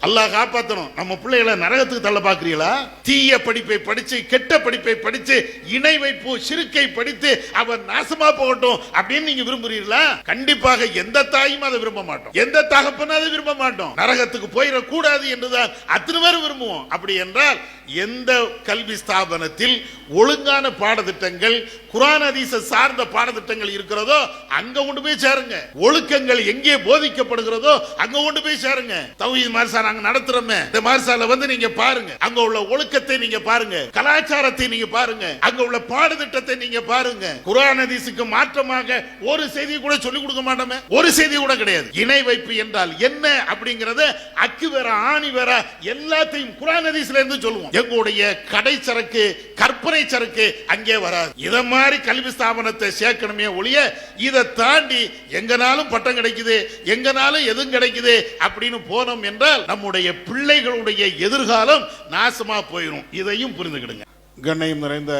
அல்லாஹ் காப்பாற்றணும். நம்ம பிள்ளைகளை நரகத்துக்கு தள்ள பாக்குறீங்களா? தீய படிப்பை படிச்சு, கெட்ட படிப்பை படிச்சு, இணை வைப்பு சிறுக்கை படித்து அவர் நாசமா போகட்டும் அப்படின்னு நீங்க விரும்புறீங்களா? கண்டிப்பாக எந்த தாயும் அதை விரும்ப மாட்டோம், எந்த தகப்பனும் அதை விரும்ப மாட்டோம். நரகத்துக்கு போயிடக்கூடாது என்றுதான் அத்தனை பேர் விரும்புவோம். அப்படி என்றால் எந்த கல்வி ஸ்தாபனத்தில் ஒழுங்கான பாடத்திட்டங்கள், குர்ஆன் ஹதீஸ் சார்ந்த பாடத்திட்டங்கள் இருக்கிறதோ அங்க கொண்டு போய் சேருங்க. ஒழுக்கங்கள் எங்கே போதிக்கப்படுகிறதோ அங்க கொண்டு போய் சேருங்க. தௌஹீத் மதரசா நாங்க நடத்துறோமே, இந்த மதரசால வந்து நீங்க பாருங்க, அங்க உள்ள ஒழுக்கத்தை நீங்க பாருங்க, கலாச்சாரத்தை நீங்க பாருங்க, அங்க உள்ள பாடத்திட்டத்தை நீங்க பாருங்க. குர்ஆன் ஹதீஸுக்கு மாற்றமாக ஒரு செய்தி கூட சொல்லிக் கொடுக்க மாட்டோமே, ஒரு செய்தி கூட கிடையாது. இணை வைப்பு என்றால் என்ன அப்படிங்கறத அக்கு வேற ஆணி வேற எல்லாத்தையும் குர்ஆன் ஹதீஸ்ல இருந்து சொல்லுவோம். எங்களுடைய கடை சரக்கு, கற்பனை சரக்கு அங்கே வராது. இத மாதிரி கல்வி ஸ்தாபனத்தை சேர்க்கணுமே ஒழிய இதை தாண்டி எங்கனாலும் பட்டம் கிடைக்குது, எங்கனாலும் எதுவும் கிடைக்குது அப்படின்னு போனோம் என்றால் நம்முடைய பிள்ளைகளுடைய எதிர்காலம் நாசமா போயிடும். இதையும் புரிந்துக்கிடுங்க. கண்ணியம் நிறைந்த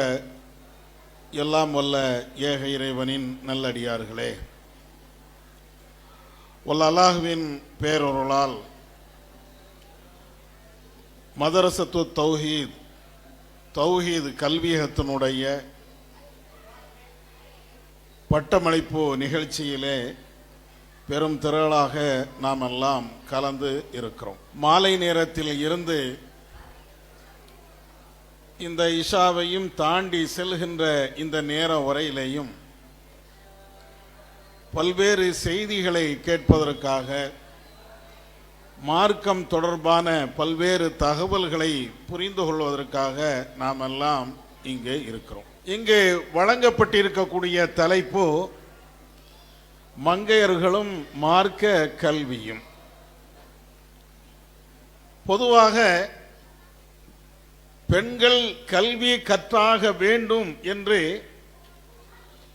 எல்லாம் வல்ல ஏக இறைவனின் நல்லடியார்களே, வல்ல அல்லாஹ்வின் பேரருளால் மதரசத்து தௌஹீத் கல்வியகத்தினுடைய பட்டமளிப்பு நிகழ்ச்சியிலே பெரும் திரளாக நாம் எல்லாம் கலந்து இருக்கிறோம். மாலை நேரத்தில் இருந்து இந்த இஷாவையும் தாண்டி செல்கின்ற இந்த நேரம் வரையிலேயும் பல்வேறு செய்திகளை கேட்பதற்காக, மார்க்கம் தொடர்பான பல்வேறு தகவல்களை புரிந்து கொள்வதற்காக நாம் எல்லாம் இங்கே இருக்கிறோம். இங்கே வழங்கப்பட்டிருக்கக்கூடிய தலைப்பு மங்கையர்களும் மார்க்க கல்வியும். பொதுவாக பெண்கள் கல்வி கற்றாக வேண்டும் என்று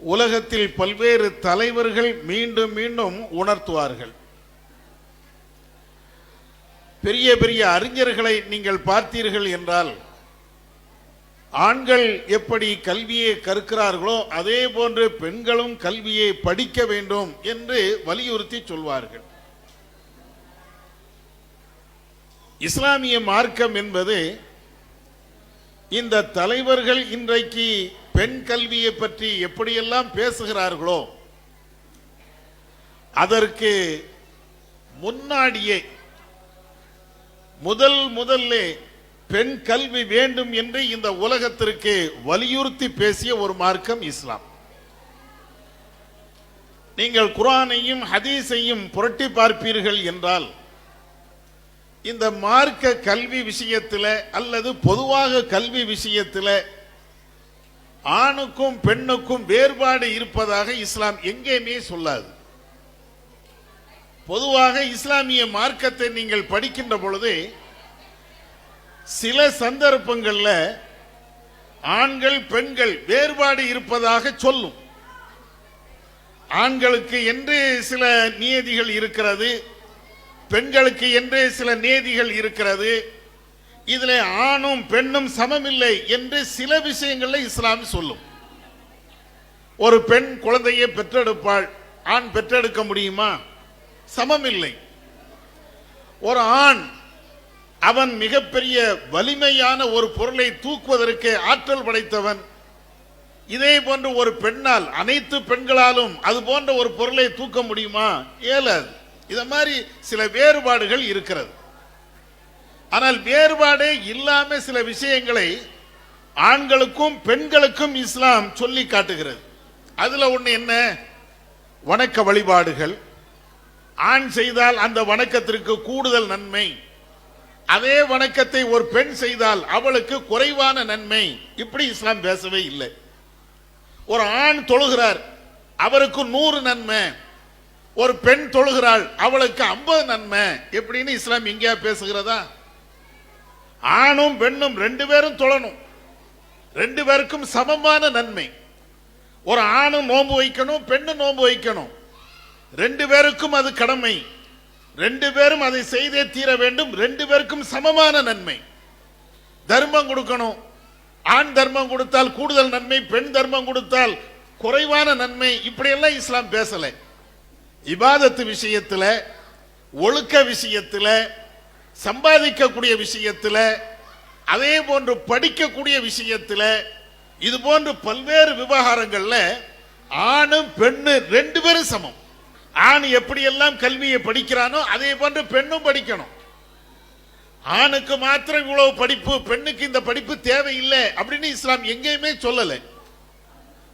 உலகத்தில் பல்வேறு தலைவர்கள் மீண்டும் மீண்டும் உணர்த்துவார்கள். பெரிய பெரிய அறிஞர்களை நீங்கள் பார்த்தீர்கள் என்றால் ஆண்கள் எப்படி கல்வியை கற்கிறார்களோ அதே போன்று பெண்களும் கல்வியை படிக்க வேண்டும் என்று வலியுறுத்தி சொல்வார்கள். இஸ்லாமிய மார்க்கம் என்பது இந்த தலைவர்கள் இன்றைக்கு பெண் கல்வியை பற்றி எப்படியெல்லாம் பேசுகிறார்களோ அதற்கு முன்னாடியே முதல்ல பெண் கல்வி வேண்டும் என்று இந்த உலகத்திற்கு வலியுறுத்தி பேசிய ஒரு மார்க்கம் இஸ்லாம். நீங்கள் குர்ஆனையும் ஹதீஸையும் புரட்டி பார்ப்பீர்கள் என்றால் இந்த மார்க்க கல்வி விஷயத்தில் அல்லது பொதுவாக கல்வி விஷயத்தில் ஆணுக்கும் பெண்ணுக்கும் வேறுபாடு இருப்பதாக இஸ்லாம் எங்கேயுமே சொல்லாது. பொதுவாக இஸ்லாமிய மார்க்கத்தை நீங்கள் படிக்கின்ற பொழுது சில சந்தர்ப்பங்களில் ஆண்கள் பெண்கள் வேறுபாடு இருப்பதாக சொல்லும். ஆண்களுக்கு என்று சில நியதிகள் இருக்கிறது, பெண்களுக்கு என்று சில நியதிகள் இருக்கிறது. இதில் ஆணும் பெண்ணும் சமமில்லை என்று சில விஷயங்களில் இஸ்லாம் சொல்லும். ஒரு பெண் குழந்தையை பெற்றெடுப்பாள், ஆண் பெற்றெடுக்க முடியுமா? சமமில்லை. ஒரு ஆண் அவன் மிகப்பெரிய வலிமையான ஒரு பொருளை தூக்குவதற்கு ஆற்றல் படைத்தவன். இதே போன்று ஒரு பெண்ணால், அனைத்து பெண்களாலும் அது போன்ற ஒரு பொருளை தூக்க முடியுமா? இயலாது. இத மாதிரி சில வேறுபாடுகள் இருக்கிறது. ஆனால் வேறுபாடே இல்லாம சில விஷயங்களை ஆண்களுக்கும் பெண்களுக்கும் இஸ்லாம் சொல்லி காட்டுகிறது. அதுல ஒண்ணு என்ன? வணக்க வழிபாடுகள். ஆண் செய்தால் அந்த வணக்கத்திற்கு கூடுதல் நன்மை, அதே வணக்கத்தை ஒரு பெண் செய்தால் அவளுக்கு குறைவான நன்மை. இப்படி இஸ்லாம் பேசவே இல்லை. ஒரு ஆண் தொழுகிறார், அவருக்கு 100 நன்மை. ஒரு பெண் தொழுகிறாள், அவளுக்கு 50 நன்மை. எப்படின்னு இஸ்லாம் எங்கேயா பேசுகிறதா? ஆணும் பெண்ணும் 2 பேரும் தொழணும், 2 பேருக்கும் சமமான நன்மை. ஒரு ஆணும் நோன்பு வைக்கணும், பெண்ணும் நோன்பு வைக்கணும், 2 பேருக்கும் அது கடமை. 2 பேரும் அதை செய்தே தீர வேண்டும், 2 பேருக்கும் சமமான நன்மை. தர்மம் கொடுக்கணும், ஆண் தர்மம் கொடுத்தால் கூடுதல் நன்மை, பெண் தர்மம் கொடுத்தால் குறைவான நன்மை. இப்படியெல்லாம் இஸ்லாம் பேசல. இபாதத்து விஷயத்தில், ஒழுக்க விஷயத்தில், சம்பாதிக்கக்கூடிய விஷயத்துல, அதே போன்று படிக்கக்கூடிய விஷயத்துல, இது போன்று பல்வேறு விவகாரங்கள்ல ஆணும் பெண்ணு ரெண்டு பேரும் சமம். ஆண் எப்படியெல்லாம் கல்வியை படிக்கிறானோ அதே போன்று பெண்ணும் படிக்கணும். ஆணுக்கு மாத்திரம் இவ்வளவு படிப்பு, பெண்ணுக்கு இந்த படிப்பு தேவையில்லை அப்படின்னு இஸ்லாம் எங்கேயுமே சொல்லலை.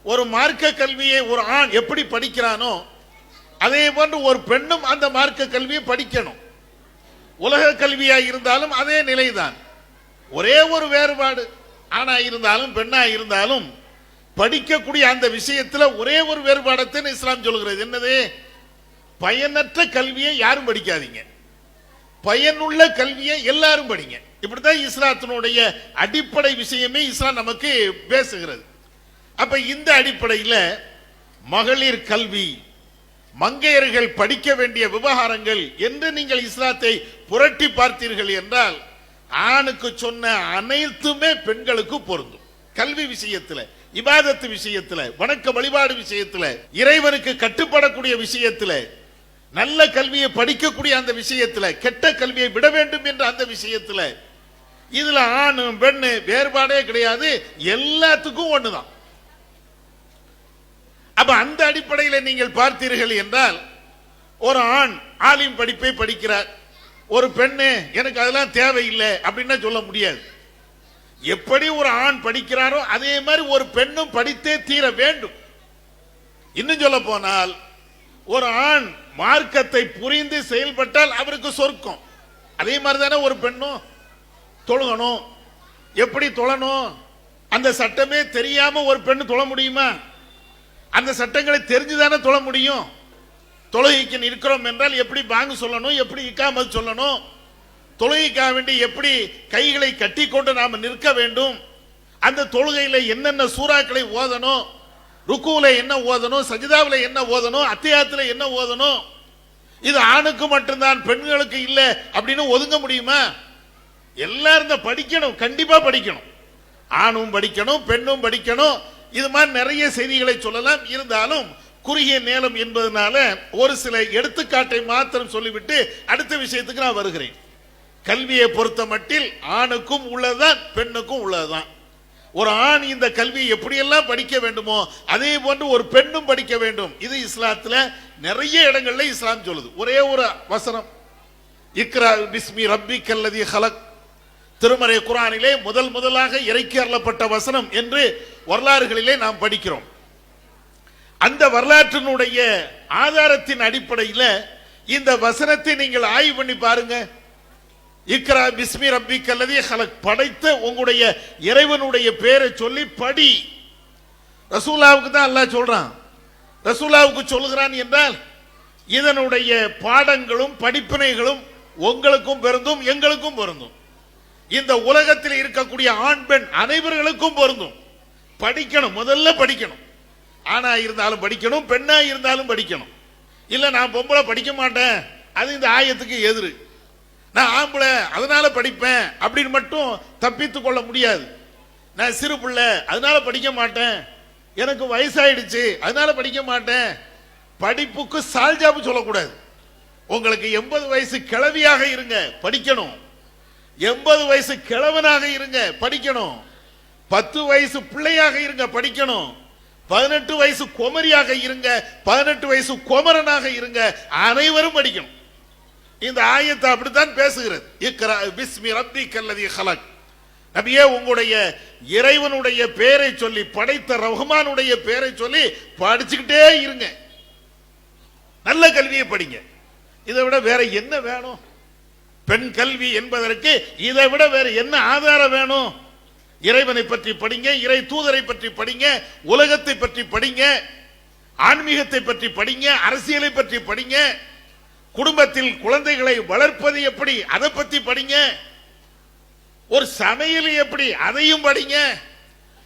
ஒரு மார்க்க கல்வியை ஒரு ஆண் எப்படி படிக்கிறானோ அதே போன்று ஒரு பெண்ணும் அந்த மார்க்க கல்வியை படிக்கணும். உலக கல்வியா இருந்தாலும் அதே நிலைதான். ஒரே ஒரு வேறுபாடு, ஆணா இருந்தாலும் பெண்ணா இருந்தாலும் படிக்கக்கூடிய அந்த விஷயத்துல ஒரே ஒரு வேறுபாடத்தை இஸ்லாம் சொல்கிறது. என்னது? பயனற்ற கல்வியை யாரும் படிக்காதீங்க, பயனுள்ள கல்வியை எல்லாரும் படிங்க. இப்படித்தான் இஸ்லாத்தினுடைய அடிப்படை விஷயமே இஸ்லாம் நமக்கு பேசுகிறது. அப்ப இந்த அடிப்படையில் மகளிர் கல்வி, மங்கையர்கள் படிக்க வேண்டிய விவகாரங்கள் என்று நீங்கள் இஸ்லாத்தை புரட்டி பார்த்தீர்கள் என்றால் ஆணுக்கு சொன்ன அனைத்துமே பெண்களுக்கு பொருந்தும். கல்வி விஷயத்துல, இபாதத்து விஷயத்துல, வணக்க வழிபாடு விஷயத்துல, இறைவனுக்கு கட்டுப்படக்கூடிய விஷயத்துல, நல்ல கல்வியை படிக்கக்கூடிய அந்த விஷயத்துல, கெட்ட கல்வியை விட வேண்டும் என்ற அந்த விஷயத்துல, இதுல ஆணு பெண்ணு வேறுபாடே கிடையாது, எல்லாத்துக்கும் ஒண்ணுதான். அப்ப அந்த அடிப்படையில் நீங்கள் பார்த்தீர்கள் என்றால் ஒரு ஆண் ஆலிம் படிப்பை படிக்கிறார், ஒரு பெண்ணு எனக்கு அதெல்லாம் தேவையில்லை அப்படின்னா சொல்ல முடியாது. எப்படி ஒரு ஆண் படிக்கிறாரோ அதே மாதிரி ஒரு பெண்ணும் படித்தே தீர வேண்டும். இன்னும் சொல்ல போனால் ஒரு ஆண் மார்க்கத்தை புரிந்து செயல்பட்டால் அவருக்கு சொர்க்கம். அதே மாதிரி தானே ஒரு பெண்ணும் தொழுகணும். எப்படி தொழணும்? அந்த சட்டமே தெரியாம ஒரு பெண்ணு தொழ முடியுமா? அந்த சட்டங்களை தெரிஞ்சுதானே தொழ முடியும். தொழுகைக்கு நிற்கிறோம் என்றால் எப்படி பாங்கு சொல்லணும், எப்படி இக்காமத் சொல்லணும், தொழுகைக்காக வேண்டி எப்படி கைகளை கட்டி கொண்டு நாம நிற்க வேண்டும், அந்த தொழுகையில என்னென்ன சூறாக்களை ஓதணும், ருக்குல என்ன ஓதணும், சஜிதாவில் என்ன ஓதணும், அத்தியாயத்துல என்ன ஓதணும், இது ஆணுக்கு மட்டும்தான் பெண்களுக்கு இல்லை அப்படின்னு ஒதுங்க முடியுமா? எல்லாரும் படிக்கணும், கண்டிப்பா படிக்கணும். ஆணும் படிக்கணும், பெண்ணும் படிக்கணும். இது மாதிரி நிறைய செய்திகளை சொல்லலாம். இருந்தாலும் குறுகிய நேரம் என்பதனால ஒரு சில எடுத்துக்காட்டை மாத்திரம் சொல்லிவிட்டு அடுத்த விஷயத்துக்கு நான் வருகிறேன். கல்வியை பொறுத்த மட்டில் ஆணுக்கும் உள்ளதுதான், பெண்ணுக்கும் உள்ளதுதான். ஒரு ஆண் இந்த கல்வியை எப்படியெல்லாம் படிக்க வேண்டுமோ அதே போன்று ஒரு பெண்ணும் படிக்க வேண்டும். இது இஸ்லாத்துல நிறைய இடங்கள்ல இஸ்லாம் சொல்லுது. ஒரே ஒரு வசனம், இக்ரா பிஸ்மி ரப்பிக்கல்லதி ஹலக், திருமறை குர்ஆனிலே முதலாக இறக்கி அருளப்பட்ட வசனம் என்று வரலாறுகளிலே நாம் படிக்கிறோம். அந்த வரலாற்றினுடைய ஆதாரத்தின் அடிப்படையில் இந்த வசனத்தை நீங்கள் ஆய்வு பண்ணி பாருங்க. இக்ரா பிஸ்மி ரப்பிக்கல்லதி ஹலக், படைத்த உங்களுடைய இறைவனுடைய பேரை சொல்லி படி. ரசூலாவுக்கு தான் அல்லாஹ் சொல்றான். ரசூலாவுக்கு சொல்லுகிறான் என்றால் இதனுடைய பாடங்களும் படிப்பினைகளும் உங்களுக்கும் பொருந்தும், எங்களுக்கும் பொருந்தும். இந்த உலகத்தில் இருக்கக்கூடிய ஆண் பெண் அனைவர்களுக்கும் பொருந்தும். படிக்கணும், முதல்ல படிக்கணும். ஆணா இருந்தாலும் படிக்கணும், பெண்ணா இருந்தாலும் படிக்கணும். இல்ல நான் பொம்பளை படிக்க மாட்டேன், அது இந்த ஆயத்துக்கு எதிரு, நான் ஆம்பளை அதனால படிப்பேன் அப்படின்னு மட்டும் தப்பித்துக் கொள்ள முடியாது. நான் சிறு பிள்ளை அதனால படிக்க மாட்டேன், எனக்கு வயசாயிடுச்சு அதனால படிக்க மாட்டேன், படிப்புக்கு சால்ஜாப்பு சொல்லக்கூடாது. உங்களுக்கு 80 வயசு கிழவியாக இருங்க, படிக்கணும். 80 வயசு கிழவனாக இருங்க, படிக்கணும். 10 வயசு பிள்ளையாக இருங்க, படிக்கணும். 18 வயசு குமரியாக இருங்க, 18 வயசு குமரனாக இருங்க, அனைவரும் படிக்கணும். இந்த ஆயத்தை அப்படித்தான் பேசுகிறது. இக்ரா பிஸ்மி ரப்பிக்கல்லதி ஹலக், நபியே உங்களுடைய இறைவனுடைய பெயரை சொல்லி, படைத்த ரஹ்மானுடைய பெயரை சொல்லி படிச்சுக்கிட்டே இருங்க. நல்ல கல்வியை படிங்க. இதை விட வேற என்ன வேணும்? பெண் கல்வி என்பதற்கு இதை விட வேற என்ன ஆதாரம் வேணும்? இறைவனை பற்றி படிங்க, இறை தூதரை பற்றி படிங்க, உலகத்தை பற்றி படிங்க, ஆன்மீகத்தை பற்றி படிங்க, அரசியலை பற்றி படிங்க, குடும்பத்தில் குழந்தைகளை வளர்ப்பது எப்படி அதை பற்றி படிங்க, ஒரு சமையல் எப்படி அதையும் படிங்க,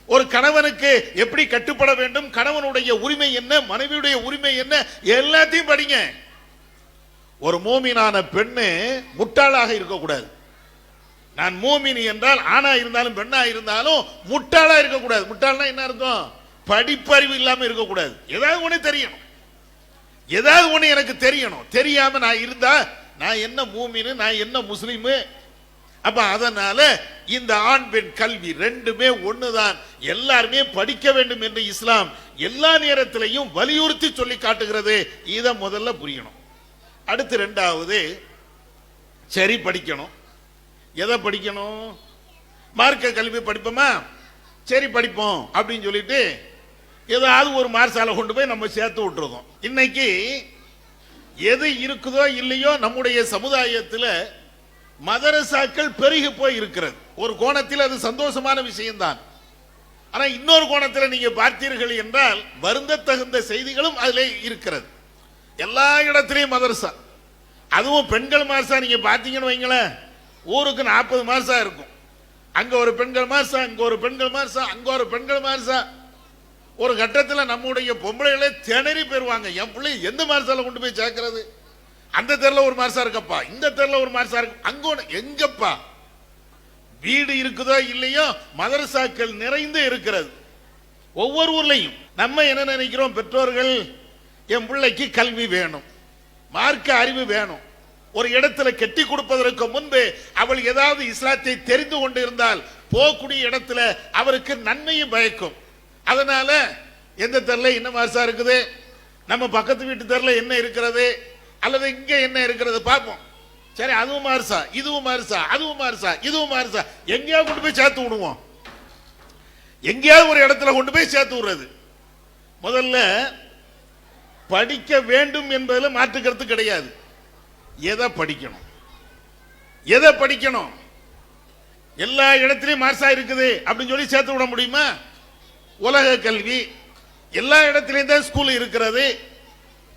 ஒரு கணவனுக்கு எப்படி கட்டுப்பட வேண்டும், கணவனுடைய உரிமை என்ன, மனைவியுடைய உரிமை என்ன, எல்லாத்தையும் படிங்க. ஒரு மூமினான பெண்ணு முட்டாளாக இருக்கக்கூடாது. நான் மூமினி என்றால் ஆணா இருந்தாலும் பெண்ணா இருந்தாலும் முட்டாளா இருக்கக்கூடாது. முட்டாள்னா என்ன அர்த்தம்? படிப்பறிவு இல்லாம இருக்கக்கூடாது. ஏதாவது ஒண்ணு தெரியணும், ஏதாவது ஒண்ணு எனக்கு தெரியணும். தெரியாம நான் இருந்தா நான் என்ன மூமினு, நான் என்ன முஸ்லிமு. அப்ப அதனால இந்த ஆண் பெண் கல்வி ரெண்டுமே ஒண்ணுதான், எல்லாருமே படிக்க வேண்டும் என்று இஸ்லாம் எல்லா நேரத்திலையும் வலியுறுத்தி சொல்லி காட்டுகிறது. இதை முதல்ல புரியணும். அடுத்து ரெண்டாவது, சரி படிக்கணும். எதை படிக்கணும்? மார்க்க கல்வி படிப்போமா, சரி படிப்போம் அப்படின்னு சொல்லிட்டு ஏதாவது ஒரு மார்சாலை கொண்டு போய் நம்ம சேர்த்து விட்டுருதோம். இன்னைக்கு எது இருக்குதோ இல்லையோ நம்முடைய சமுதாயத்தில் மதரசாக்கள் பெருகி போய் இருக்கிறது. ஒரு கோணத்தில் அது சந்தோஷமான விஷயம்தான். ஆனா இன்னொரு கோணத்தில் நீங்க பார்த்தீர்கள் என்றால் வருந்த தகுந்த செய்திகளும் அதிலே இருக்கிறது. எல்லா இடத்திலையும் மதரசா, அதுவும் பெண்கள் மார்சா நீங்க பார்த்தீங்கன்னு வைங்களேன், ஊருக்கு 40 மார்சா இருக்கும். அங்க ஒரு பெண்கள் மார்சா, அங்க ஒரு பெண்கள் மார்சா, அங்க ஒரு பெண்கள் மார்சா. ஒரு கட்டத்தில் நம்முடைய பொம்பளைகளே திணறி போயிருவாங்க, என் பிள்ளை எந்த மார்சால கொண்டு போய் சேர்க்கிறது? அந்த தெருல ஒரு மார்சா இருக்கப்பா, இந்த தெருல ஒரு மார்சா இருக்கு, அங்க எங்கப்பா? வீடு இருக்குதோ இல்லையோ மதரசாக்கள் நிறைந்து இருக்கிறது ஒவ்வொரு ஊர்லையும். நம்ம என்ன நினைக்கிறோம்? பெற்றோர்கள் என் பிள்ளைக்கு கல்வி வேணும், மார்க்க அறிவு வேணும். ஒரு இடத்துல கெட்டி கொடுப்பதற்கு முன்பு அவள் ஏதாவது இஸ்லாத்தை தெரிந்து கொண்டு இருந்தால் போகக்கூடிய இடத்துல அவருக்கு நன்மையும் பயக்கும். அதனால எந்த தெருல என்ன மார்சா இருக்குது, நம்ம பக்கத்து வீட்டு தெருல என்ன இருக்கிறது, அல்லது இங்க என்ன இருக்கிறது பார்ப்போம். சரி, அதுவும் மார்சா, இதுவும் மார்சா, அதுவும் மார்சா, இதுவும் மார்சா, எங்கேயாவது கொண்டு போய் சேர்த்து விடுவோம். எங்கேயாவது ஒரு இடத்துல கொண்டு போய் சேர்த்து விடுறது. முதல்ல படிக்க வேண்டும் என்பதில் மாற்றுக்கிறது கிடையாது. எதை படிக்கணும், எதை படிக்கணும்? எல்லா இடத்திலையும் மார்சா இருக்குது அப்படின்னு சொல்லி சேர்த்து விட முடியுமா? உலக கல்வி எல்லா இடத்திலையும் தான் ஸ்கூல் இருக்கிறது.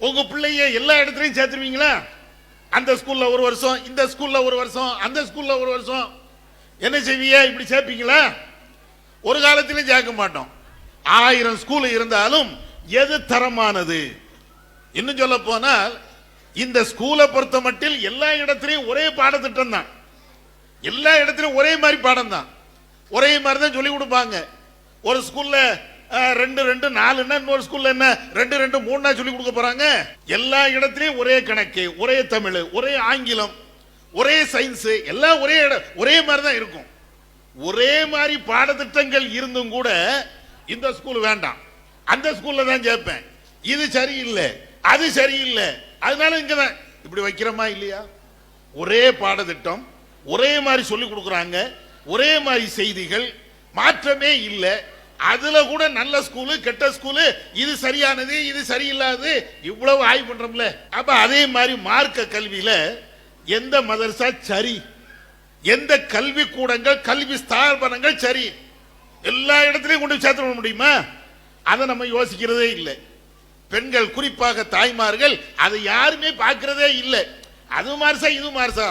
உங்க பிள்ளைய எல்லா இடத்துலையும் சேர்த்துருவீங்களா? அந்த ஸ்கூல்ல ஒரு வருஷம், இந்த ஸ்கூல்ல ஒரு வருஷம், அந்த ஸ்கூல்ல ஒரு வருஷம், என்ன செய்வீங்க? இப்படி சேர்ப்பீங்களா? ஒரு காலத்திலும் சேர்க்க மாட்டோம். 1000 ஸ்கூல் இருந்தாலும் எது தரமானது? இன்னும் சொல்ல போனால் இந்த ஸ்கூலை பொறுத்த மட்டில் எல்லா இடத்திலையும் ஒரே பாடத்திட்டம் தான், எல்லா இடத்திலும் ஒரே மாதிரி பாடம் தான், ஒரே மாதிரி தான் சொல்லி கொடுப்பாங்க. ஒரு ஸ்கூல்ல 2 2 4, இன்னொரு ஸ்கூல்ல என்ன 2 2 3 சொல்லி கொடுக்க போறாங்க. எல்லா இடத்திலையும் ஒரே கணக்கு, ஒரே தமிழ், ஒரே ஆங்கிலம், ஒரே சயின்ஸ், எல்லாம் ஒரே மாதிரி தான் இருக்கும். ஒரே மாதிரி பாடத்திட்டங்கள் இருந்தும் கூட இந்த ஸ்கூல் வேண்டாம், அந்த ஸ்கூல்ல தான் சேர்ப்பேன், இது சரியில்லை, அது சரியில்லை, அதனால இங்கதான் இப்படி வைக்கிறோமா இல்லையா? ஒரே பாடத்திட்டம், ஒரே மாதிரி சொல்லி கொடுக்குறாங்க, ஒரே மாதிரி செய்திகள், மாற்றமே இல்லை. அதுல கூட நல்ல ஸ்கூலு, கெட்ட ஸ்கூலு, இது சரியானது, இது சரியில்லாது, இவ்வளவு ஆய்வு பண்றோம்ல. அப்ப அதே மாதிரி மார்க்க கல்வியில எந்த மதரசா சரி, எந்த கல்வி கூடங்கள், கல்வி ஸ்தாபனங்கள் சரி, எல்லா இடத்திலையும் கொண்டு சேர்த்து விட முடியுமா? அதை நம்ம யோசிக்கிறதே இல்லை. பெண்கள், குறிப்பாக தாய்மார்கள், அதை யாருமே பார்க்கிறதே இல்லை. அது மார்சா, இது மார்சா,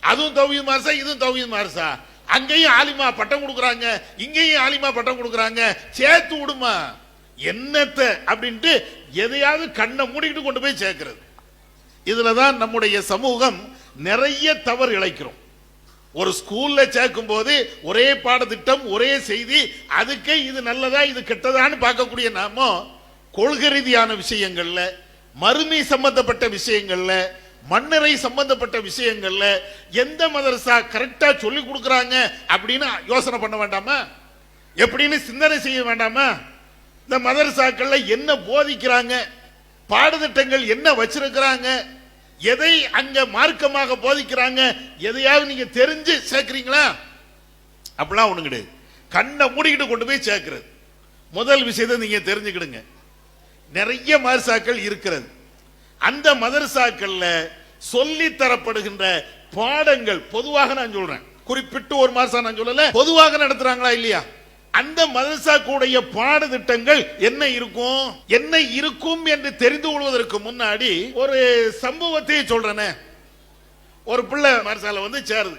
அதுவும் தௌஹீத் மார்சா, இதுவும் தௌஹீத் மார்சா, அங்கேயும் ஆலிமா பட்டம் கொடுக்குறாங்க, இங்கேயும் ஆலிமா பட்டம் கொடுக்குறாங்க, சேர்த்து விடுமா என்னத்தை அப்படின்ட்டு எதையாவது கண்ணை மூடிக்கிட்டு கொண்டு போய் சேர்க்கிறது. இதுலதான் நம்முடைய சமூகம் நிறைய தவறு இழைக்கிறோம். ஒரு ஸ்கூல்ல சேர்க்கும் போது ஒரே பாடத்திட்டம், ஒரே செய்தி, அதுக்கே இது நல்லதா இது கெட்டதான்னு பார்க்கக்கூடிய நாம கொள்கை ரீதியான விஷயங்கள்ல, மறுமை சம்பந்தப்பட்ட விஷயங்கள்ல, மன்னரை சம்பந்தப்பட்ட விஷயங்கள்ல எந்த மதரசா கரெக்டா சொல்லி கொடுக்கறாங்க அப்படின்னு யோசனை பண்ண வேண்டாமா? எப்படின்னு சிந்தனை செய்ய வேண்டாமா? இந்த மதரசாக்கள்ல என்ன போதிக்கிறாங்க, பாடத்திட்டங்கள் என்ன வச்சிருக்கிறாங்க, எதை அங்க மார்க்கமாக போதிக்கிறாங்க, எதையாவது நீங்க தெரிஞ்சு சேர்க்கிறீங்களா? அப்படிலாம் ஒண்ணு கிடையாது. கண்ணை மூடிக்கிட்டு கொண்டு போய் சேர்க்கிறது. முதல் விஷயத்தை நீங்க தெரிஞ்சுக்கிடுங்க. நிறைய மதரசாக்கள் இருக்கிறது. அந்த மதரசாக்கள்ல சொல்லி தரப்படுகின்ற பாடங்கள், பொதுவாக நான் சொல்றேன், குறிப்பிட்டு ஒரு மதரசா நான் சொல்லல, பொதுவாக நடத்துறாங்களா இல்லையா? அந்த மதரசா கூடிய பாடத்திட்டங்கள் என்ன இருக்கும், என்ன இருக்கும் என்று தெரிந்து கொள்வதற்கு முன்னாடி ஒரு சம்பவத்தை சொல்றேனே. ஒரு பிள்ளை மதரசால வந்து சேருது.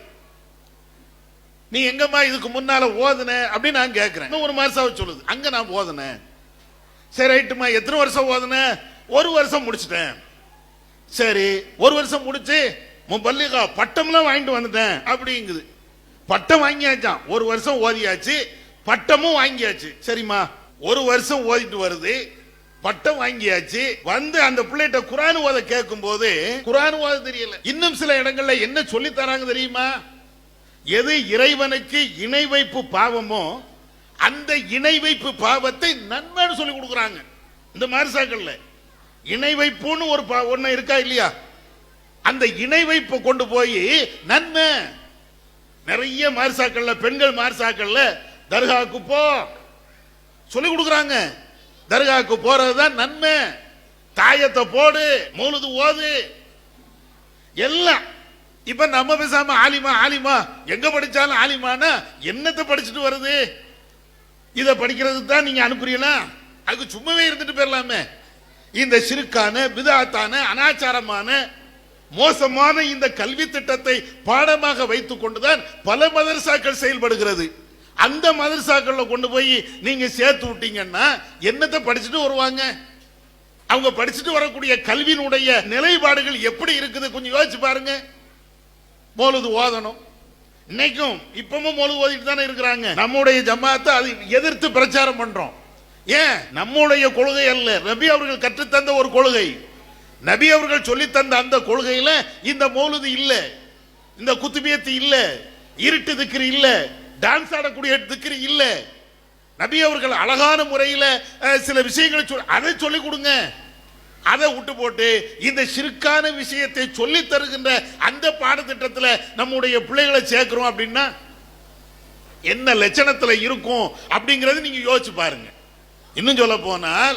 நீ எங்கம்மா இதுக்கு முன்னால ஓதுன அப்படின்னு நான் கேட்கிறேன். ஒரு மதரசாவை சொல்லுது, அங்க நான் ஓதுனேன். சரி ரைட்டுமா, எத்தனை வருஷம் ஓதுன? 1 வருஷம் முடிச்சிட்டேன். சரி, 1 வருஷம் முடிச்சு முபல்லிகா பட்டம்லாம் வாங்கிட்டு வந்துட்டேன் அப்படிங்குது. பட்டம் வாங்கியாச்சான், 1 வருஷம் ஓதியாச்சு, பட்டமும் வாங்கியாச்சு. சரிம்மா, 1 வருஷம் ஓதிட்டு வருது, பட்டம் வாங்கியாச்சு. வந்து அந்த பிள்ளைகிட்ட குர்ஆன் ஓத கேட்கும் போது குர்ஆன் ஓத தெரியல. இன்னும் சில இடங்கள்ல என்ன சொல்லி தராங்க தெரியுமா? எது இறைவனுக்கு இணை வைப்பு பாவமோ அந்த இணை வைப்பு பாவத்தை நன்மைன்னு சொல்லி கொடுக்குறாங்க. இந்த மார்சாக்கள்ல இணை வைப்புன்னு ஒரு ஒண்ணு இருக்கா இல்லையா? அந்த இணை வைப்பு கொண்டு போய் நன்மை. நிறைய மார்சாக்கள்ல பெண்கள் மார்சாக்கள்ல தர்காவுக்கு போ சொல்லி கொடுக்குறாங்க. தர்காவுக்கு போறதுதான் நன்மை. தாயத்தை போடு, மௌலுது ஓது, எல்லாம். இப்ப நம்ம பேசாம ஆலிமா ஆலிமா எங்க படிச்சாலும் ஆலிமானா என்னத்தை படிச்சுட்டு வருது? இத படிக்கிறது தான் நீங்க அனுப்புறீங்களா? அதுக்கு சும்மாவே இருந்துட்டு போயிடலாமே. இந்த சிறுக்கான பிதாத்தான அனாச்சாரமான மோசமான இந்த கல்வி திட்டத்தை பாடமாக வைத்துக் கொண்டுதான் பல மதரசாக்கள் செயல்படுகிறது. அந்த மதரசாக்கள்ல கொண்டு போய் நீங்க சேர்த்து விட்டீங்கன்னா என்னத்தை படிச்சுட்டு வருவாங்க? அவங்க படிச்சுட்டு வரக்கூடிய கல்வியினுடைய நிலைப்பாடுகள் எப்படி இருக்குது கொஞ்சம் யோசிச்சு பாருங்க. மௌலுது ஓதணும். இன்னைக்கும் இப்பவும் மௌலுது ஓதிட்டு தானே இருக்கிறாங்க. நம்முடைய ஜமாத்தை அதை எதிர்த்து பிரச்சாரம் பண்றோம். ஏன்? நம்முடைய கொள்கை அல்ல, நபி அவர்கள் கற்றுத்தந்த ஒரு கொள்கை. நபி அவர்கள் சொல்லி தந்த அந்த கொள்கையில இந்த மௌலுது இல்ல, இந்த குத்துபியத்து இல்ல, இருட்டு திக்ரு இல்ல, டான்ஸ் ஆடக்கூடிய திக்ரு இல்ல. நபி அவர்கள் அழகான முறையில் சில விஷயங்களை அதை சொல்லி கொடுங்க. அதை விட்டு போட்டு இந்த சிறுக்கான விஷயத்தை சொல்லி தருகின்ற அந்த பாடத்திட்டத்தில் நம்முடைய பிள்ளைகளை சேர்க்கிறோம் அப்படின்னா என்ன லட்சணத்தில் இருக்கும் அப்படிங்கறது நீங்க யோசிச்சு பாருங்க. இன்னும் சொல்ல போனால்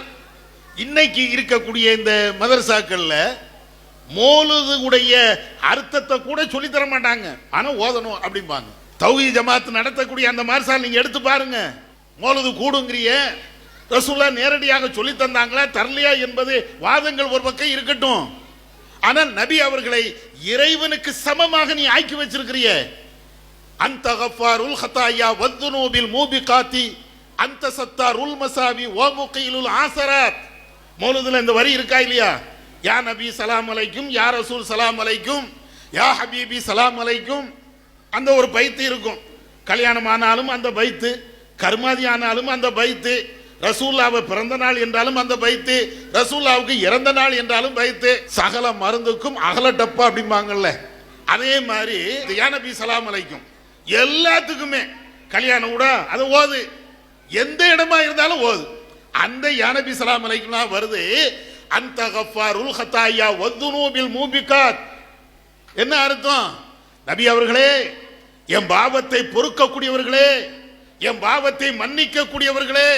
இன்னைக்கு இருக்கக்கூடிய இந்த மதரசாக்கள்ல மௌலுது உடைய அர்த்தத்தை கூட சொல்லி தர மாட்டாங்க. ஆனா ஓதணும் அப்படிம்பாங்க. தௌஹீத் ஜமாத் நடத்தக்கூடிய அந்த மதரசா நீங்க எடுத்து பாருங்க. மௌலுது கூடுங்கிறிய ரசூலா நேரடியாக சொல்லி தந்தாங்களா தரலையா என்பது வாதங்கள் ஒரு பக்கம் இருக்கட்டும். ஆனால் நபி அவர்களை இறைவனுக்கு சமமாக நீ ஆக்கி வச்சிருக்கிறிய. அந்த கஃபாருல் ஹதாயா வத்துனூபில் மூபிகாத்தி அந்த சத்தாருல் மசாவி வ முகீலுல் ஆசராத். மௌலுதுல இந்த வரி இருக்கா இல்லையா? யா நபி சலாம் அலைக்கும், யா ரசூல் சலாம் அலைக்கும், யா ஹபீபி சலாம் அலைக்கும். அந்த ஒரு பைத்து இருக்கும். கல்யாணம் ஆனாலும் அந்த பைத்து, கர்மாதி ஆனாலும் அந்த பைத்து, ரசூல்லாவை பிறந்த நாள் என்றாலும் அந்த பைத்து, ரசூல்லாவுக்கு இறந்த நாள் என்றாலும் பைத்து, சகல மருந்துக்கும் அகல டப்பா அப்படிம்பாங்கல்ல. அதே மாதிரி யா நபி சலாம் அலைக்கும் எல்லாத்துக்குமே கல்யாணம் கூட அதை ஓது, எந்த இடமா இருந்தாலும் ஓது. அந்த யா நபி சலாம் அலைக்கும் வருது. அந்த கஃபாருல் ஹதாயா வத்துனூபில் மூபிகாத். என்ன அர்த்தம்? நபி அவர்களே, என் பாவத்தை பொறுக்கக்கூடியவர்களே, என் பாவத்தை மன்னிக்க கூடியவர்களே,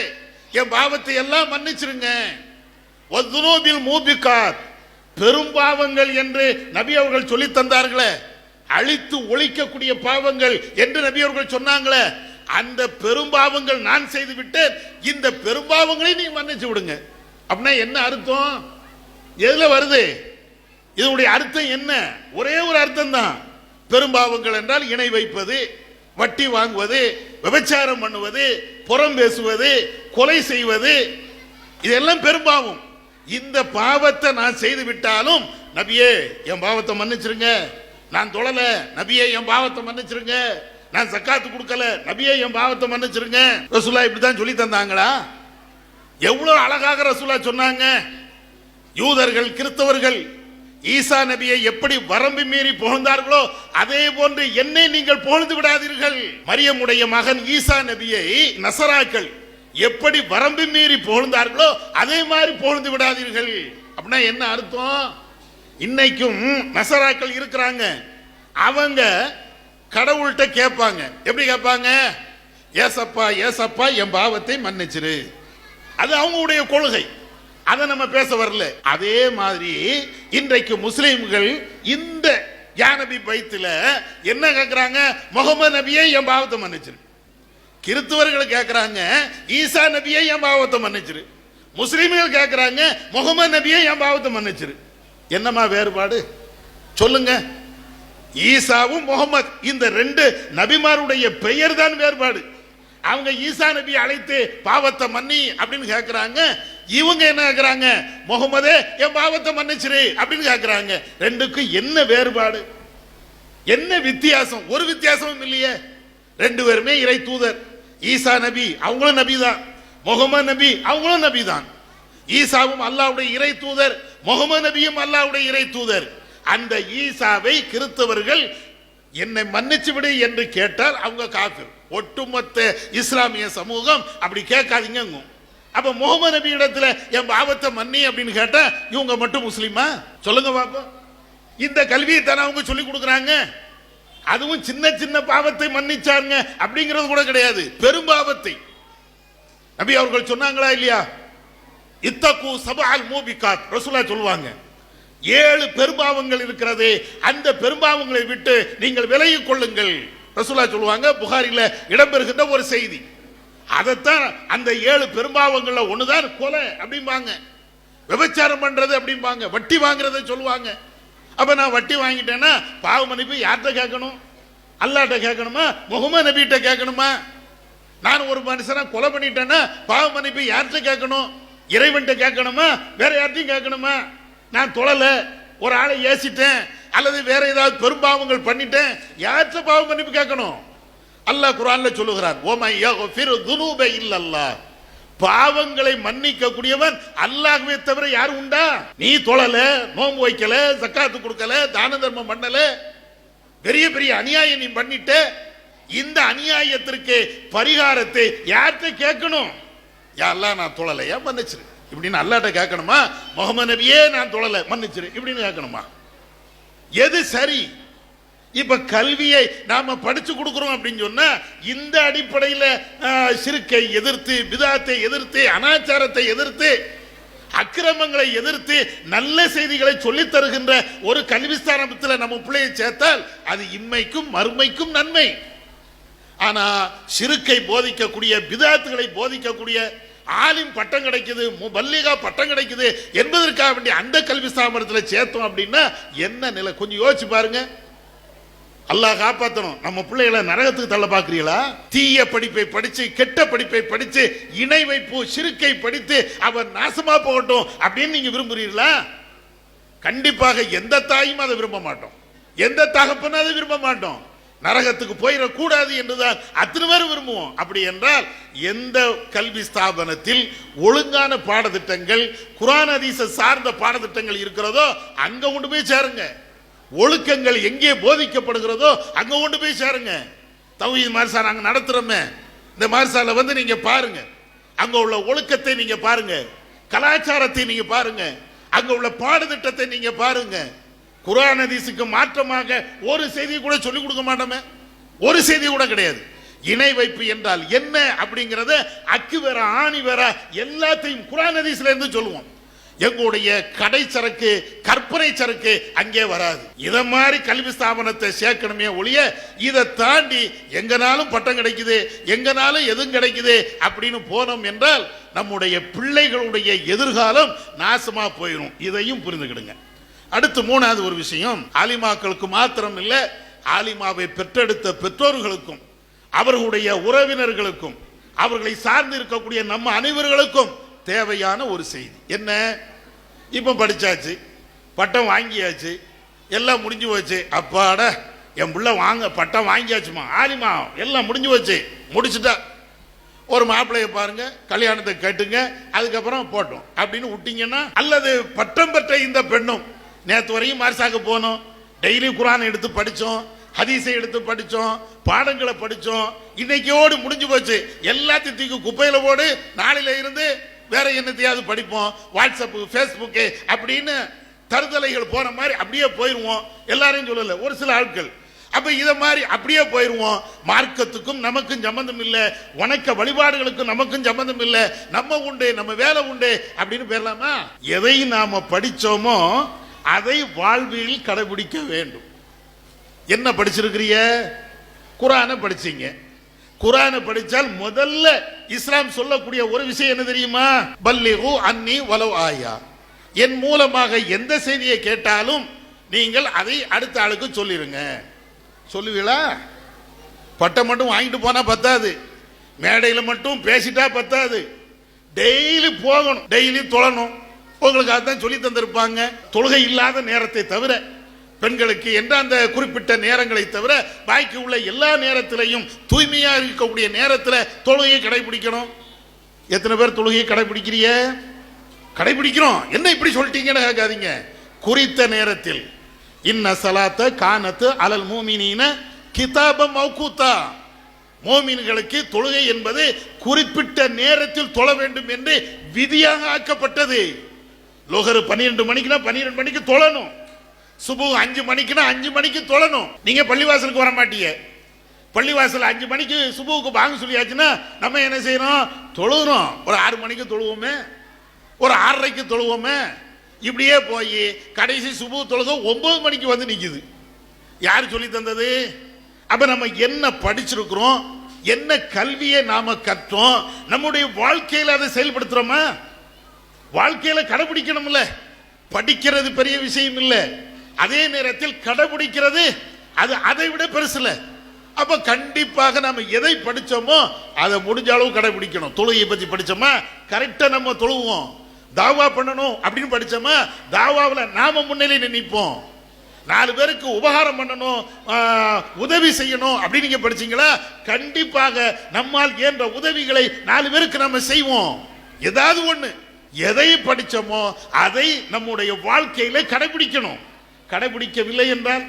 என் பாவத்தை எல்லாம் மன்னிச்சிருங்க. வத்துனூபில் மூபிகாத், பெரும்பாவங்கள் என்று நபி அவர்கள் சொல்லி தந்தார்களே, அழித்து ஒழிக்கக்கூடிய பாவங்கள் என்று நபி அவர்கள் சொன்னாங்களே, அந்த பெரும்பாவங்கள் நான் செய்து விட்டேன், இந்த பெரும்பாவங்களை நீ மன்னிச்சு விடுங்க. அப்படின்னா என்ன அர்த்தம்? எதுல வருது? இதனுடைய அர்த்தம் என்ன? ஒரே ஒரு அர்த்தம் தான். பெரும்பாவங்கள் என்றால் இணை வைப்பது, வட்டி வாங்குவது, விபச்சாரம் பண்ணுவது, புறம் பேசுவது, கொலை செய்வது, இதெல்லாம் பெரும்பாவம். இந்த பாவத்தை நான் செய்து விட்டாலும் நபியே என் பாவத்தை மன்னிச்சிருங்க. நான் தொழல, நபியே என் பாவத்தை மன்னிச்சிருங்க. நான் சக்காத்து கொடுக்கல, நபியே என் பாவத்தை மன்னிச்சிருங்க. ரசூலா இப்படிதான் சொல்லி தந்தாங்களா? எவ்வளவு அழகாக ரசூலா சொன்னாங்க. யூதர்கள் கிறிஸ்தவர்கள் ஈசா நபியை எப்படி வரம்பு மீறி புகழ்ந்தார்களோ அதே போன்று என்னை நீங்கள் புகழ்ந்து விடாதீர்கள். மரியமுடைய மகன் ஈசா நபியை நசராக்கள் எப்படி வரம்பு மீறி புகழ்ந்தார்களோ அதே மாதிரி புகழ்ந்து விடாதீர்கள். அப்படின்னா என்ன அர்த்தம்? இன்னைக்கும் நசராக்கள் இருக்கிறாங்க. அவங்க கடவுள்கிட்ட கேட்பாங்க. எப்படி கேட்பாங்க? ஏசப்பா ஏசப்பா என் பாவத்தை மன்னிச்சிரு. அது அவங்களுடைய கொள்கை. அதை நம்ம பேச வரல. அதே மாதிரி இன்றைக்கு முஸ்லிம்கள் இந்த யா நபி பைத்துல என்ன கேட்கிறாங்க? முகமது நபியை என் பாவத்தை மன்னிச்சிரு. கிறிஸ்தவர்கள் கேட்கிறாங்க ஈசா நபியை என் பாவத்தை மன்னிச்சிரு. முஸ்லிம்கள் கேட்கிறாங்க முகமது நபியை என் பாவத்தை மன்னிச்சிரு. என்னமா வேறுபாடு சொல்லுங்க? ஈசாவும் முகமது இந்த ரெண்டு நபிமாருடைய பெயர் தான் வேறுபாடு. அவங்க ஈசா நபி அழைத்து பாவத்தை மன்னி அப்படின்னு கேட்கிறாங்க. இவங்க என்ன கேட்கிறாங்க? முகமதே என் பாவத்தை மன்னிச்சிரு அப்படின்னு கேட்கிறாங்க. ரெண்டுக்கும் என்ன வேறுபாடு? என்ன வித்தியாசம்? ஒரு வித்தியாசமும் இல்லையே. ரெண்டு பேருமே இறை தூதர். ஈசா நபி அவங்களும் நபி தான், முகமது நபி அவங்களும் நபி தான். ஈசாவும் அல்லாஹ்வுடைய இறை தூதர், முகமது நபியும் அல்லாஹ்வுடைய இறை தூதர். அந்த ஈசாவை கிறிஸ்தவர்கள் என்னை மன்னிச்சு விடு என்று கேட்டால் அவங்க காஃபிர். ஒட்டுமொத்த இஸ்லாமிய சமூகம் அப்படி கேட்காதீங்க. அப்ப முகமது நபி இடத்துல என் பாவத்தை மன்னி அப்படின்னு கேட்டா இவங்க மட்டும் முஸ்லிமா? சொல்லுங்க பாப்போம். இந்த கல்வியை தானே அவங்க சொல்லி கொடுக்குறாங்க. அதுவும் சின்ன சின்ன பாவத்தை மன்னிச்சாங்க அப்படிங்கிறது கூட கிடையாது, பெரும்பாவத்தை. நபி அவர்கள் சொன்னாங்களா இல்லையா? இத்தகு சபஅல் மூபிகாத், ரசூலுல்லாஹ் சொல்லுவாங்க 7 பெரும்பாவங்கள் இருக்கிறது, அந்த பெரும்பாவங்களை விட்டு நீங்கள் விலகிக் கொள்ளுங்கள். ரசூலுல்லாஹ் சொல்லுவாங்க, புகாரில இடம்பெறுகின்ற ஒரு செய்தி. அதைத்தான் அந்த 7 பெரும்பாவங்கள்ல ஒண்ணுதான் கொலை அப்படிம்பாங்க, விபச்சாரம் பண்றது அப்படிம்பாங்க, வட்டி வாங்குறதை சொல்லுவாங்க. அப்ப நான் வட்டி வாங்கிட்டேன்னா பாவ மன்னிப்பு யார்கிட்ட கேட்கணும்? அல்லாஹ்ட்ட கேட்கணுமா? முகமது நபிகிட்ட கேட்கணுமா? நான் ஒரு மனுஷனை கொலை பண்ணிட்டேன்னா பாவ மன்னிப்பு யார்கிட்ட கேட்கணும்? இறைவன்கிட்ட கேட்கணுமா? வேற யார்ட்டையும் கேட்கணுமா? நான் தொழல, ஒரு ஆளை ஏசிட்டேன் அல்லது வேற ஏதாவது பெரும்பாவங்கள் பண்ணிட்டேன், யார்கிட்ட பாவ மன்னிப்பு கேட்கணும்? அல்லாஹ் குர்ஆன்ல சொல்லுகிறார், ஓமை யக்ஃபிரு துனூப இல்லல்லாஹ், பாவங்களை மன்னிக்க கூடியவன் அல்லாஹ்வே தவிர யாரும் உண்டா? நீ தொழல, நோன்பு வைக்கல, ஜக்காத்து கொடுக்கல, தான தர்மம் பண்ணல, பெரிய பெரிய அநியாயம் நீ பண்ணிட்ட, இந்த அநியாயத்திற்கு பரிகாரத்தை யார்கிட்ட கேட்கணும்? யா அல்லாஹ் நான் தொழலையா மன்னிச்சிரு இப்படின்னு அல்லாஹ்ட்ட கேட்கணுமா? முகமது நபியே நான் தொழல மன்னிச்சிரு இப்படின்னு கேட்கணுமா? எது சரி? இப்ப கல்வியை நாம படிச்சு கொடுக்கிறோம் அப்படின்னு சொன்னா இந்த அடிப்படையில் ஷிர்க்கை எதிர்த்து, பிதாத்தை எதிர்த்து, அனாச்சாரத்தை எதிர்த்து, அக்கிரமங்களை எதிர்த்து நல்ல செய்திகளை சொல்லித் தருகின்ற ஒரு கல்வி ஸ்தானத்தில் நம்ம பிள்ளையை சேர்த்தால் அது இம்மைக்கும் மறுமைக்கும் நன்மை. ஆனா ஷிர்க்கை போதிக்கக்கூடிய, பிதாத்துகளை போதிக்கக்கூடிய ஆலிம் பட்டம் கிடைக்குது, முபல்லிகா பட்டம் கிடைக்குது என்பதற்காக வேண்டிய அந்த கல்வி ஸ்தாபனத்தில் சேர்த்தோம் அப்படின்னா என்ன நிலை? கொஞ்சம் யோசிச்சு பாருங்க. அல்லாஹ் காப்பாற்றணும். நம்ம பிள்ளைகளை நரகத்துக்கு தள்ள பார்க்கிறீங்களா? தீய படிப்பை படிச்சு, கெட்ட படிப்பை படிச்சு, இணை வைப்பு ஷிர்க்கை படித்து அவர் நாசமா போகட்டும் அப்படின்னு நீங்க விரும்புறீங்களா? கண்டிப்பாக எந்த தாயும் அதை விரும்ப மாட்டோம், எந்த தகப்பனும் அதை விரும்ப மாட்டோம். நரகத்துக்கு போயிடக்கூடாது என்றுதான் அத்தனை பேர் விரும்புவோம். அப்படி என்றால் எந்த கல்வி ஸ்தாபனத்தில் ஒழுங்கான பாடத்திட்டங்கள், குர்ஆன் ஹதீஸை சார்ந்த பாடத்திட்டங்கள் இருக்கிறதோ அங்க கொண்டு போய் சேருங்க. ஒழுக்கங்கள் எங்கே போதிக்கப்படுகிறதோ அங்க கொண்டு போய் சேருங்க. தௌஹீத் மதரசா நாங்க நடத்துறோமே, இந்த மதரசால வந்து நீங்க பாருங்க, அங்க உள்ள ஒழுக்கத்தை நீங்க பாருங்க, கலாச்சாரத்தை நீங்க பாருங்க, அங்க உள்ள பாடத்திட்டத்தை நீங்க பாருங்க. குர்ஆன் ஹதீஸுக்கு மாற்றமாக ஒரு செய்தி கூட சொல்லிக் கொடுக்க மாட்டோமே, ஒரு செய்தி கூட கிடையாது. இணை வைப்பு என்றால் என்ன அப்படிங்கறத அக்கு வேற ஆணி வேற எல்லாத்தையும் குர்ஆன் ஹதீஸ்ல இருந்து சொல்லுவோம். எங்களுடைய கடை சரக்கு, கற்பனை சரக்கு அங்கே வராது. இத மாதிரி கல்வி ஸ்தாபனத்தை சேர்க்கணுமே ஒழிய இதை தாண்டி எங்கனாலும் பட்டம் கிடைக்குது, எங்கனாலும் எதுவும் கிடைக்குது அப்படின்னு போனோம் என்றால் நம்முடைய பிள்ளைகளுடைய எதிர்காலம் நாசமா போயிடும். இதையும் புரிந்துக்கிடுங்க. அடுத்து 3வது ஒரு விஷயம், ஆலிமாக்களுக்கு மாத்திரம் இல்ல, ஆலிமாவை பெற்றெடுத்த பெற்றோர்களுக்கும் அவர்களுடைய உறவினர்களுக்கும் அவர்களை சார்ந்து இருக்கக்கூடிய நம்ம அனைவர்களுக்கும் தேவையான ஒரு செய்தி என்ன? இப்ப படிச்சாச்சு, பட்டம் வாங்கியாச்சு, எல்லாம் முடிஞ்சு போச்சு. அப்பாட என் பிள்ளை வாங்க பட்டம் வாங்கியாச்சுமா, ஆலிமா எல்லாம் முடிஞ்சு போச்சு, முடிச்சுட்டா ஒரு மாப்பிள்ளைய பாருங்க, கல்யாணத்தை கேட்டுங்க, அதுக்கப்புறம் போட்டோம் அப்படின்னு விட்டீங்கன்னா, அல்லது பட்டம் பெற்ற இந்த பெண்ணும் நேற்று வரையும் மர்சாக்கு போனோம், டெய்லி குர்ஆன் எடுத்து படிச்சோம், ஹதீஸை எடுத்து படிச்சோம், பாடங்களை படிச்சோம், இன்னைக்கோடு முடிஞ்சு போச்சு, எல்லாத்தையும் தூக்கி குப்பையில போடு, நாளையில இருந்து வேற என்னத்தையாவது படிப்போம், வாட்ஸ்அப், ஃபேஸ்புக்கு அப்படின்னு தருதலைகள் போன மாதிரி அப்படியே போயிருவோம். எல்லாரையும் சொல்லல, ஒரு சில ஆட்கள். அப்ப இத மாதிரி அப்படியே போயிருவோம். மார்க்கத்துக்கும் நமக்கும் சம்பந்தம் இல்லை, வணக்க வழிபாடுகளுக்கும் நமக்கும் சம்பந்தம் இல்லை, நம்ம உண்டு, நம்ம வேலை உண்டு அப்படின்னு பேரலாமா? எதை நாம படிச்சோமோ அதை வாழ்வில் கடைபிடிக்க வேண்டும். என்ன படிச்சிருக்கிறீங்க? குர்ஆனை படிச்சீங்க. குர்ஆனை படிச்சால் முதல்ல இஸ்லாம் சொல்லக்கூடிய ஒரு விஷயம் என்ன தெரியுமா? பல்லிகு அன்னி வலவ் ஆயா, என் மூலமாக எந்த செய்தியை கேட்டாலும் நீங்கள் அதை அடுத்த ஆளுக்கு சொல்லிருங்க. சொல்லுவீங்களா? பட்டம் மட்டும் வாங்கிட்டு போனா பத்தாது, மேடையில் மட்டும் பேசிட்டா பத்தாது, டெய்லி போகணும், டெய்லி தொழணும். உங்களுக்கு அதான் சொல்லி தந்திருப்பாங்க. தொழுகை இல்லாத நேரத்தை தவிர, பெண்களுக்கு என்ற அந்த குறிப்பிட்ட நேரங்களை தவிர பாக்கி உள்ள எல்லா நேரத்திலையும் தூய்மையா இருக்கக்கூடிய நேரத்தில் தொழுகையை கடைபிடிக்கணும். எத்தனை பேர் தொழுகையை கடைபிடிக்கிறீங்க? கடைபிடிக்கிறோம், என்ன இப்படி சொல்லிட்டீங்கன்னு கேட்காதீங்க. குறித்த நேரத்தில் இன்ன ஸலாத்த கானத் அலல் முஃமினீன கிதாபம் மௌகூத்தா, மோமின்களுக்கு தொழுகை என்பது குறிப்பிட்ட நேரத்தில் தொழ வேண்டும் என்று விதியாக ஆக்கப்பட்டது. லோகர் 12 மணிக்குனா 12 மணிக்கு தொழணும், சுபு 5 மணிக்குனா 5 மணிக்கு தொழணும். நீங்க பள்ளிவாசலுக்கு வர மாட்டீங்க, பள்ளிவாசல் 5 மணிக்கு சுபுவுக்கு வாங்க சொல்லியாச்சுன்னா நம்ம என்ன செய்யறோம், தொழுகிறோம். ஒரு 6 மணிக்கு தொழுவோமே, ஒரு 6:30க்கு தொழுவோமே, இப்படியே போய் கடைசி சுபு தொழுக 9 மணிக்கு வந்து நிக்குது. யார் சொல்லி தந்தது? அப்ப நம்ம என்ன படிச்சிருக்கிறோம், என்ன கல்வியை நாம கற்றோம், நம்முடைய வாழ்க்கையில் அதை செயல்படுத்துறோமா? வாழ்க்கையில கடைபிடிக்கணும்ல. படிக்கிறது பெரிய விஷயம் இல்லை, அதே நேரத்தில் கடைபிடிக்கிறது அது அதை விட பெருசுல. அப்ப கண்டிப்பாக நம்ம எதை படிச்சோமோ அதை முடிஞ்ச அளவு கடைபிடிக்கணும். தொழுகையை பத்தி படிச்சோமா கரெக்டா நம்ம தொழுவோம். தாவா பண்ணணும் அப்படின்னு படிச்சோமா தாவாவில் நாம முன்னிலையில் நிற்போம். 4 பேருக்கு உபகாரம் பண்ணணும், உதவி செய்யணும் அப்படின்னு நீங்க படிச்சீங்களா, கண்டிப்பாக நம்மால் இயன்ற உதவிகளை 4 பேருக்கு நம்ம செய்வோம். ஏதாவது ஒண்ணு எதை படிச்சோமோ அதை நம்முடைய வாழ்க்கையில கடைபிடிக்கணும். கடைபிடிக்கவில்லை என்றால்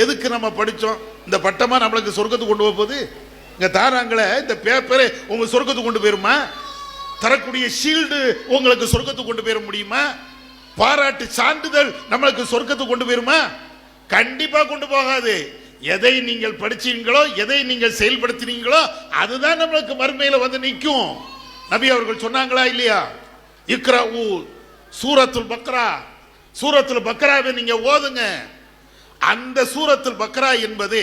எதுக்கு நம்ம படிச்சோம்? இந்த பட்டமா நம்மளுக்கு சொர்க்கத்துக்கு கொண்டு போகுது? இங்க தாராங்களே இந்த பேப்பர் உங்க சொர்க்கத்துக்கு கொண்டு போயிருமா? தரக்கூடிய ஷீல்டு உங்களுக்கு சொர்க்கத்துக்கு கொண்டு போயிட முடியுமா? பாராட்டு சான்றிதழ் நம்மளுக்கு சொர்க்கத்துக்கு கொண்டு போயிருமா? கண்டிப்பா கொண்டு போகாது. எதை நீங்கள் படிச்சீங்களோ, எதை நீங்கள் செயல்படுத்தினீங்களோ அதுதான் நம்மளுக்கு மறுமையில வந்து நிற்கும். நபி அவர்கள் சொன்னாங்களா இல்லையா? இக்ராஉ சூரத்துல் பக்ரா, சூரத்துல் பக்ராவை நீங்க ஓதுங்க. அந்த சூரத்துல் பக்ரா என்பது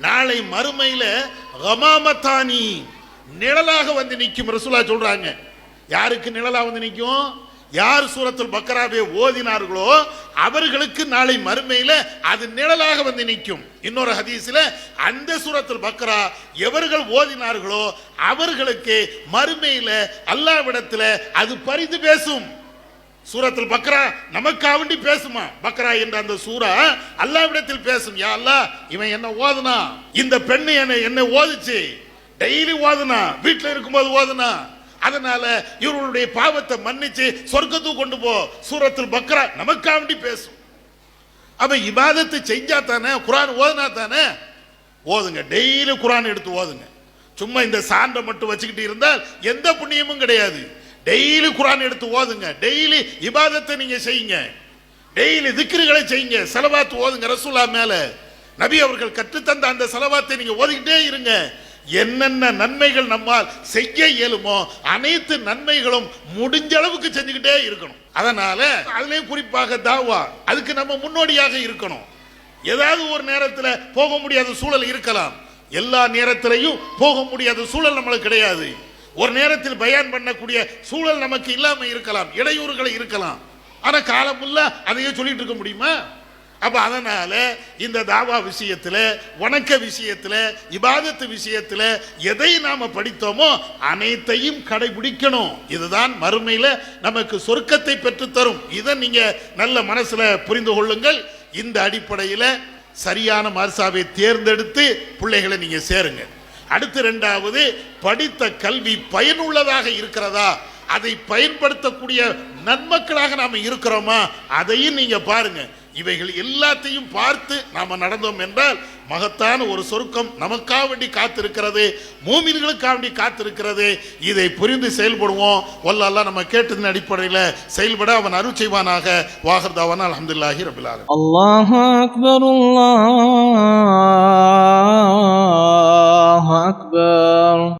நாளை மறுமையில கமாமத்தானி நிழலாக வந்து நிற்கும். ரசூலுல்லாஹ் சொல்றாங்க. யாருக்கு நிழலாக வந்து நிற்கும்? யார் சூரத்துல் பக்ராவை ஓதினார்களோ அவர்களுக்கு நாளை மறுமையில அது நிழலாக வந்து நிற்கும். இன்னொரு ஹதீஸ்ல அந்த சூரத்துல் பக்ரா எவர்கள் ஓதினார்களோ அவர்களுக்கு மறுமையில அல்லாஹ்விடத்துல அது பரிந்து பேசும். சூரத்துல் பக்ரா நமக்காக வேண்டி பேசுமா? பக்ரா என்ற அந்த சூரா அல்லாஹ்விடத்தில் பேசும். யா அல்லாஹ், இவன் என்ன ஓதுனா, இந்த பெண்ணு என்ன ஓதுச்சு, டெய்லி ஓதுனா, வீட்டில் இருக்கும்போது ஓதுனா, அதனால இவர்களுடைய பாவத்தை மன்னிச்சு சொர்க்கத்துக்கு கொண்டு போ. சூரத்துல் பக்ரா நமக்காக வேண்டி பேசும். அப்ப இபாதத்தை செஞ்சா தானே, குர்ஆன் ஓதுனா தானே. ஓதுங்க, டெய்லி குர்ஆன் எடுத்து ஓதுங்க. சும்மா இந்த சான்றை மட்டும் வச்சுக்கிட்டு இருந்தால் எந்த புண்ணியமும் கிடையாது. டெய்லி குர்ஆன் எடுத்து ஓதுங்க, டெய்லி இபாதத்தை நீங்க செய்யுங்க, டெய்லி திக்ருகளை செய்யுங்க, ஸலவாத் ஓதுங்க ரசூலுல்லாஹ் மேல. நபி அவர்கள் கற்றுத்தந்த அந்த ஸலவாத்தை நீங்க ஓதிக்கிட்டே இருங்க. என்னென்ன நன்மைகள் நம்மால் செய்ய இயலுமோ அனைத்து நன்மைகளும் முடிஞ்ச அளவுக்கு செஞ்சுக்கிட்டே இருக்கணும். அதனால அதுலயும் குறிப்பாக தாவா, அதுக்கு நம்ம முன்னோடியாக இருக்கணும். ஏதாவது ஒரு நேரத்தில் போக முடியாத சூழல் இருக்கலாம், எல்லா நேரத்திலையும் போக முடியாத சூழல் நம்மளுக்கு கிடையாது. ஒரு நேரத்தில் பயான் பண்ணக்கூடிய சூழல் நமக்கு இல்லாம இருக்கலாம், இடையூறுகளை இருக்கலாம். ஆனா காலமுள்ள அதையே சொல்லிட்டு இருக்க முடியுமா? அப்ப அதனால இந்த தாவா விஷயத்துல, வணக்க விஷயத்துல, இபாதத்து விஷயத்துல எதை நாம படித்தோமோ அனைத்தையும் கடைபிடிக்கணும். இதுதான் மறுமையில நமக்கு சொர்க்கத்தை பெற்று தரும். இதை நீங்க நல்ல மனசுல புரிந்து கொள்ளுங்கள். இந்த அடிப்படையில சரியான மர்சாவை தேர்ந்தெடுத்து பிள்ளைகளை நீங்க சேருங்க. அடுத்து 2வது, படித்த கல்வி பயனுள்ளதாக இருக்கிறதா, அதை பயன்படுத்தக்கூடிய நன்மக்களாக நாம இருக்கிறோமா, அதையும் நீங்க பாருங்க. இவைகள் எல்லாத்தையும் பார்த்து நாம நடந்தோம் என்றால் மகத்தான ஒரு சொர்க்கம் நமக்காக வேண்டி காத்திருக்கிறது, மூமின்களுக்காக வேண்டி காத்திருக்கிறது. இதை புரிந்து செயல்படுவோம். வல்லல்லாஹ் நம்ம கேட்டதின் அடிப்படையில் செயல்பட அவன் அருள் செய்வானாக. வாஹிர் தஅவானா அல்ஹம்துலில்லாஹி ரப்பில் ஆலமீன். அல்லாஹு அக்பர், அல்லாஹு அக்பர்.